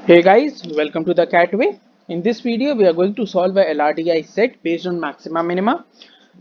Hey guys, welcome to the Catway. In this video, we are going to solve a LRDI set based on maxima minima.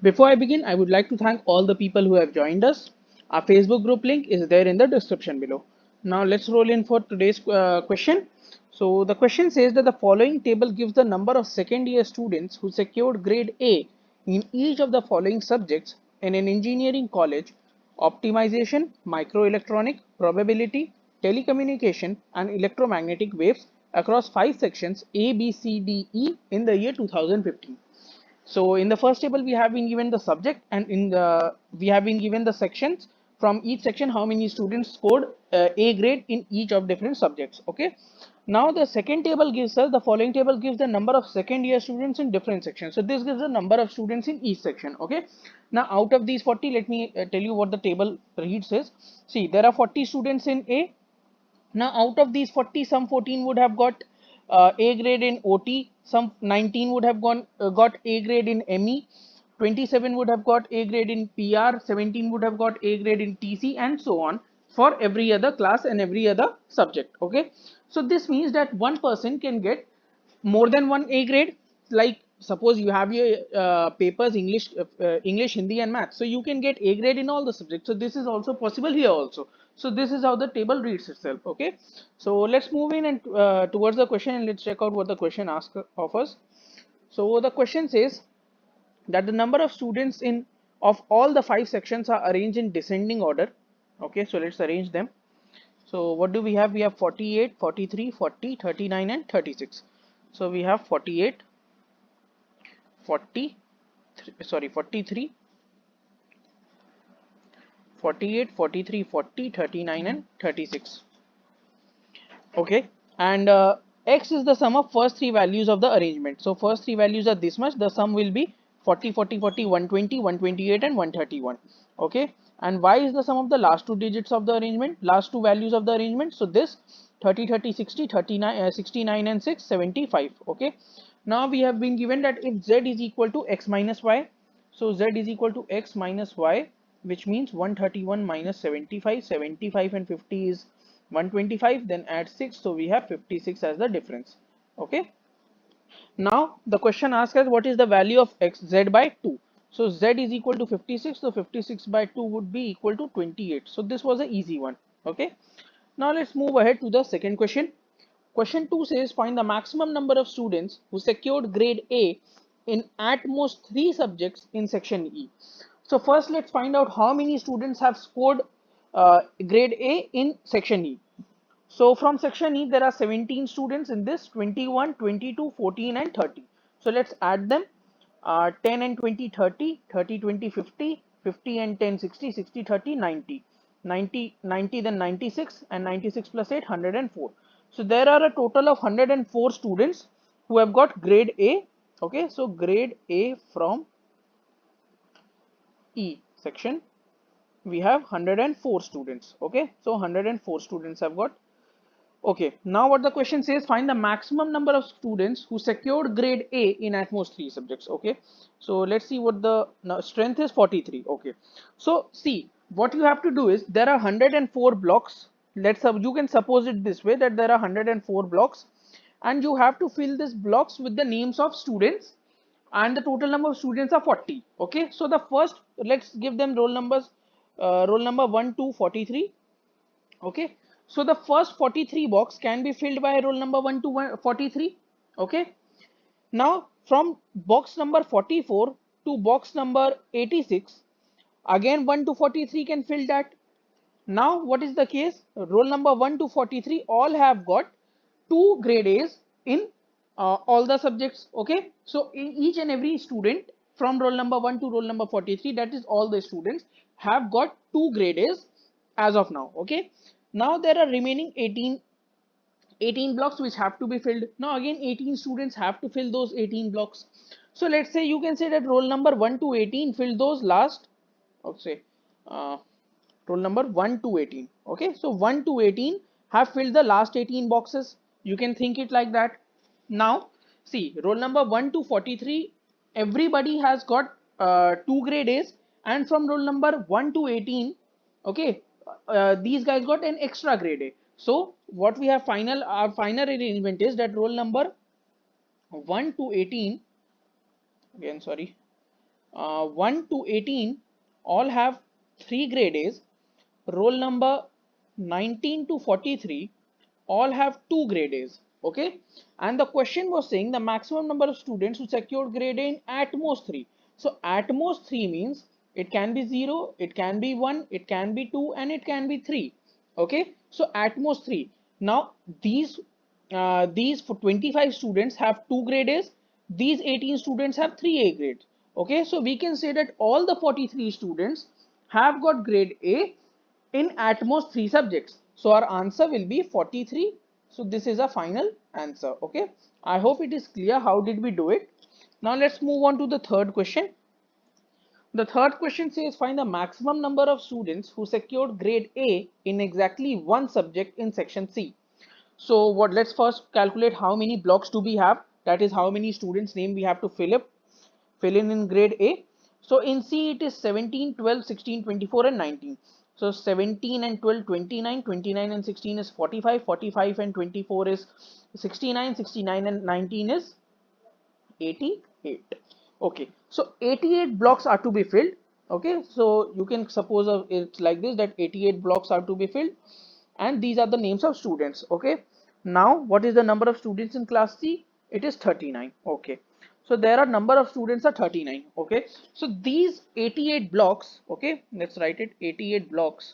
Before I begin, I would like to thank all the people who have joined us. Our Facebook group link is there in the description below. Now let's roll in for today's question. So the question says that the following table gives the number of second year students who secured grade A in each of the following subjects in an engineering college: optimization, microelectronic, probability, telecommunication, and electromagnetic waves across 5 sections A, B, C, D, E in the year 2015. So in the first table we have been given the subject, and in the we have been given the sections. From each section how many students scored A grade in each of different subjects. Okay, now the second table gives us, the following table gives the number of second year students in different sections. So this gives the number of students in each section. Okay, now out of these 40, let me tell you what the table reads is. See, there are 40 students in A. Now, out of these 40, some 14 would have got A grade in OT, some 19 would have got A grade in ME, 27 would have got A grade in PR, 17 would have got A grade in TC, and so on for every other class and every other subject. Okay, so this means that one person can get more than one A grade. Like suppose you have your papers English, Hindi, and math, so you can get A grade in all the subjects. So this is also possible here also. So this is how the table reads itself. Okay, so let's move in and towards the question, and let's check out what the question asks of us. So the question says that the number of students in of all the 5 sections are arranged in descending order. Okay, so let's arrange them. So what do we have? We have 48, 43, 40, 39, and 36. So we have 48, 40, sorry, 43, 48, 43, 40, 39, and 36. Okay, and x is the sum of first three values of the arrangement. So first three values are this much. The sum will be 40, 40, 40, 120, 128, and 131. Okay, and y is the sum of the last two digits of the arrangement, last two values of the arrangement. So this 30, 30, 60, 39, 69, and 6, 75. Okay, now we have been given that if z is equal to x minus y, so z is equal to x minus y, which means 131 minus 75. 75 and 50 is 125, then add 6, so we have 56 as the difference. Okay, now the question asks us what is the value of x z by 2. So z is equal to 56, so 56 by 2 would be equal to 28. So this was an easy one. Okay, now let's move ahead to the second question. Question 2 says find the maximum number of students who secured grade A in at most 3 subjects in section E. So first let's find out how many students have scored grade A in section E. So from section E, there are 17 students in this: 21, 22, 14, and 30. So let's add them. 10 and 20, 30, 30, 20, 50, 50 and 10, 60, 60, 30, 90. 90, 90, then 96, and 96 plus 8, 104. So there are a total of 104 students who have got grade A. Okay, so grade A from E section, we have 104 students. Okay, so 104 students have got. Okay, now what the question says, find the maximum number of students who secured grade A in at most 3 subjects. Okay, so let's see what the strength is. 43. Okay, so see, what you have to do is there are 104 blocks. You can suppose it this way, that there are 104 blocks, and you have to fill these blocks with the names of students, and the total number of students are 40. Okay, so the first, let's give them roll numbers. Roll number 1 to 43. Okay, so the first 43 box can be filled by roll number 1 to 43. Okay, now from box number 44 to box number 86, again 1 to 43 can fill that. Now what is the case? Roll number 1 to 43 all have got 2 grade A's in all the subjects. Okay, so in each and every student from roll number 1 to roll number 43, that is all the students, have got 2 grade A's as of now. Okay, now there are remaining 18 blocks which have to be filled. Now again 18 students have to fill those 18 blocks. So let's say, you can say that roll number 1 to 18 filled those last, okay, uh, roll number 1 to 18. Okay, so 1 to 18 have filled the last 18 boxes. You can think it like that. Now see, roll number 1 to 43, everybody has got 2 grade A's, and from roll number 1 to 18, okay, these guys got an extra grade A. So what we have our final arrangement is that roll number 1 to 18, again sorry, 1 to 18 all have 3 grade A's. Roll number 19 to 43 all have 2 grade A's. Okay, and the question was saying the maximum number of students who secured grade A in at most 3. So at most 3 means it can be 0, it can be 1, it can be 2, and it can be 3. Okay, so at most 3. Now these for 25 students have 2 grade A's, these 18 students have 3 A grades. Okay, so we can say that all the 43 students have got grade A in at most 3 subjects. So our answer will be 43. So this is a final answer. Okay, I hope it is clear how did we do it. Now let's move on to the third question. The third question says find the maximum number of students who secured grade A in exactly one subject in section C. So what, let's first calculate how many blocks do we have, that is how many students name we have to fill in grade A. So in C it is 17, 12, 16, 24 and 19. So 17 and 12, 29, 29 and 16 is 45, 45 and 24 is 69, 69 and 19 is 88. Okay, so 88 blocks are to be filled. Okay, so you can suppose it's like this, that 88 blocks are to be filled, and these are the names of students. Okay, now what is the number of students in class C? It is 39. Okay, so there are number of students are 39. Okay, so these 88 blocks, okay, let's write it, 88 blocks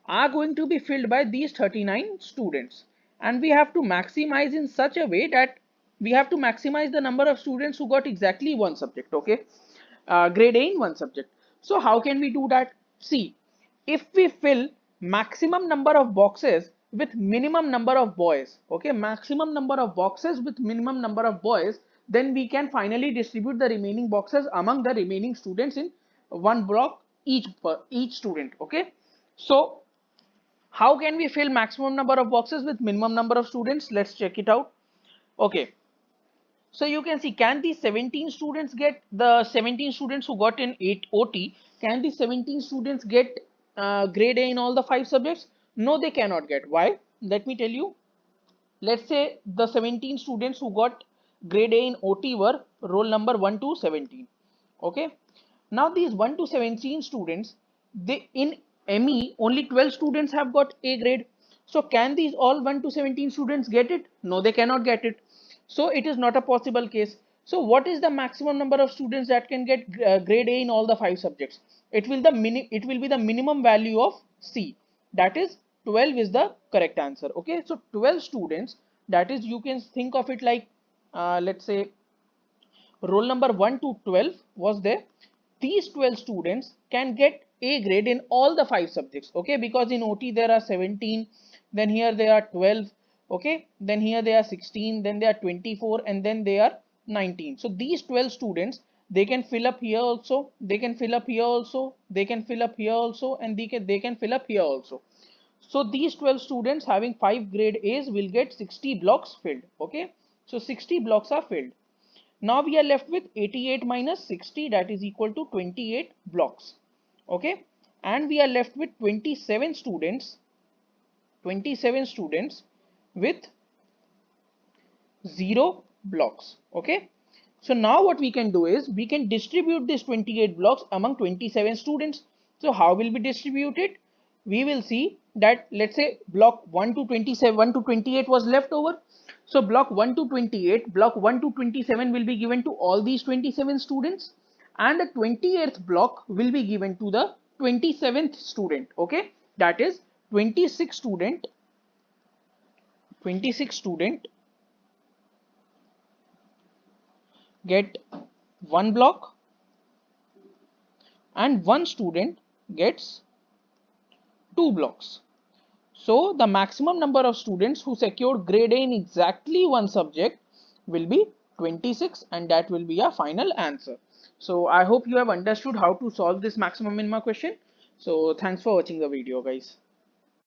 are going to be filled by these 39 students, and we have to maximize in such a way that we have to maximize the number of students who got exactly one subject. Okay, grade A in one subject. So how can we do that? See, if we fill maximum number of boxes with minimum number of boys, okay, maximum number of boxes with minimum number of boys, then we can finally distribute the remaining boxes among the remaining students in one block each per each student. Okay, so how can we fill maximum number of boxes with minimum number of students? Let's check it out. Okay, so you can see, can these 17 students get, the 17 students who got in 8 OT, can these 17 students get grade A in all the 5 subjects? No, they cannot get. Why? Let me tell you. Let's say the 17 students who got grade A in OT were roll number 1 to 17. Okay, now these 1 to 17 students, they in ME only 12 students have got A grade. So can these all 1 to 17 students get it? No, they cannot get it. So it is not a possible case. So what is the maximum number of students that can get grade A in all the 5 subjects? It will be the minimum value of C, that is 12 is the correct answer. Okay, so 12 students, that is, you can think of it like let's say roll number 1 to 12 was there. These 12 students can get A grade in all the 5 subjects. Okay, because in OT there are 17, then here they are 12. Okay, then here they are 16, then they are 24, and then they are 19. So these 12 students, they can fill up here also, they can fill up here also, they can fill up here also, and they can fill up here also. So these 12 students having 5 grade A's will get 60 blocks filled. Okay, so 60 blocks are filled. Now we are left with 88 minus 60, that is equal to 28 blocks. Okay, and we are left with 27 students with 0 blocks. Okay, so now what we can do is we can distribute this 28 blocks among 27 students. So how will we distribute it? We will see that, let's say block 1 to 27, 1 to 28 was left over. So block 1 to 28, block 1 to 27 will be given to all these 27 students, and the 28th block will be given to the 27th student. Okay, that is 26 student get one block, and one student gets 2 blocks. So the maximum number of students who secured grade A in exactly one subject will be 26, and that will be our final answer. So I hope you have understood how to solve this maximum minima question. So thanks for watching the video, guys.